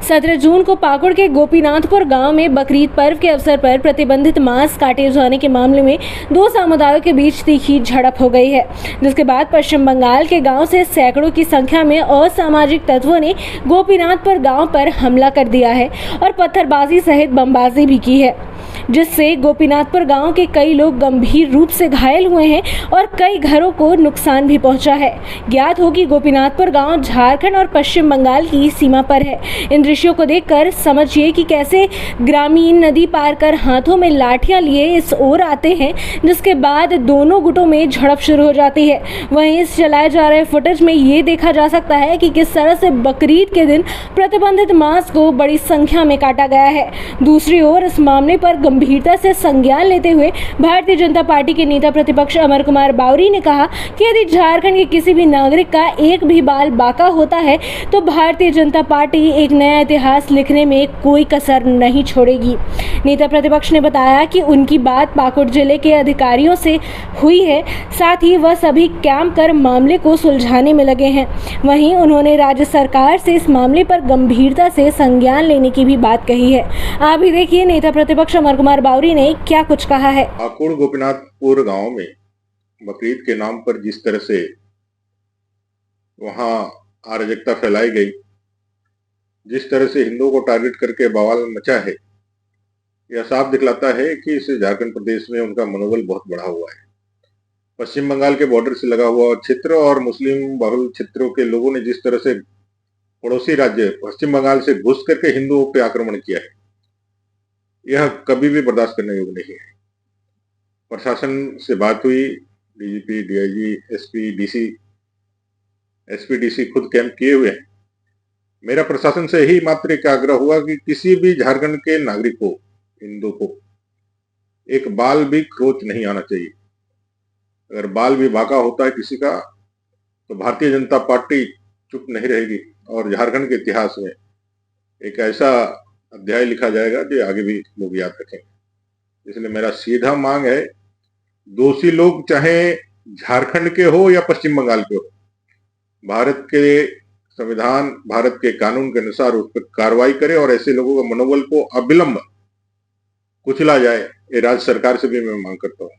17 जून को पाकुड़ के गोपीनाथपुर गांव में बकरीद पर्व के अवसर पर प्रतिबंधित मांस काटे जाने के मामले में दो समुदायों के बीच तीखी झड़प हो गई है, जिसके बाद पश्चिम बंगाल के गांव से सैकड़ों की संख्या में असामाजिक तत्वों ने गोपीनाथपुर गांव पर हमला कर दिया है और पत्थरबाजी सहित बमबाजी भी की है, जिससे गोपीनाथपुर गांव के कई लोग गंभीर रूप से घायल हुए हैं और कई घरों को नुकसान भी पहुंचा है। ज्ञात हो कि गोपीनाथपुर गांव झारखंड और पश्चिम बंगाल की सीमा पर है। इन दृश्यों को देखकर समझिए कि कैसे ग्रामीण नदी पार कर हाथों में लाठियां लिए इस ओर आते हैं, जिसके बाद दोनों गुटों में झड़प शुरू हो जाती है। वहीं इस चलाए जा रहे फुटेज में ये देखा जा सकता है कि किस तरह से बकरीद के दिन प्रतिबंधित मांस को बड़ी संख्या में काटा गया है। दूसरी ओर इस मामले पर गंभीरता से संज्ञान लेते हुए भारतीय जनता पार्टी के नेता प्रतिपक्ष अमर कुमार बावरी ने कहा कि यदि झारखंड के किसी भी नागरिक का एक भी बाल बाका होता है तो भारतीय जनता पार्टी एक नया इतिहास लिखने में कोई कसर नहीं छोड़ेगी। नेता प्रतिपक्ष ने बताया कि उनकी बात पाकुड़ जिले के अधिकारियों से हुई है, साथ ही वह सभी कैंप कर मामले को सुलझाने में लगे हैं। वहीं उन्होंने राज्य सरकार से इस मामले पर गंभीरता से संज्ञान लेने की भी बात कही है। आप भी देखिए नेता प्रतिपक्ष अमर कुमार बावरी ने क्या कुछ कहा है। पाकुड़ गोपीनाथपुर गांव में बकरीद के नाम पर जिस तरह से वहां अराजकता फैलाई गई, जिस तरह से हिंदुओं को टारगेट करके बवाल मचा है, यह साफ दिखलाता है कि इस झारखंड प्रदेश में उनका मनोबल बहुत बढ़ा हुआ है। पश्चिम बंगाल के बॉर्डर से लगा हुआ क्षेत्र और मुस्लिम बहुल क्षेत्रों के लोगों ने जिस तरह से पड़ोसी राज्य पश्चिम बंगाल से घुस करके हिंदुओं पर आक्रमण किया है, यह कभी भी बर्दाश्त करने योग्य नहीं है। प्रशासन से बात हुई, डीजीपी, डीआईजी, एसपी, डीसी खुद कैंप किए हुए हैं। मेरा प्रशासन से ही मात्र एक आग्रह हुआ कि किसी भी झारखंड के नागरिक को, हिंदू को एक बाल भी खरोच नहीं आना चाहिए। अगर बाल भी बाका होता है किसी का तो भारतीय जनता पार्टी चुप नहीं रहेगी और झारखंड के इतिहास में एक ऐसा अध्याय लिखा जाएगा जो आगे भी लोग याद रखेंगे। इसलिए मेरा सीधा मांग है, दोषी लोग चाहे झारखंड के हो या पश्चिम बंगाल के हो, भारत के संविधान, भारत के कानून के अनुसार उस पर कार्रवाई करे और ऐसे लोगों का मनोबल को अविलंब कुचला जाए। ये राज्य सरकार से भी मैं मांग करता हूँ।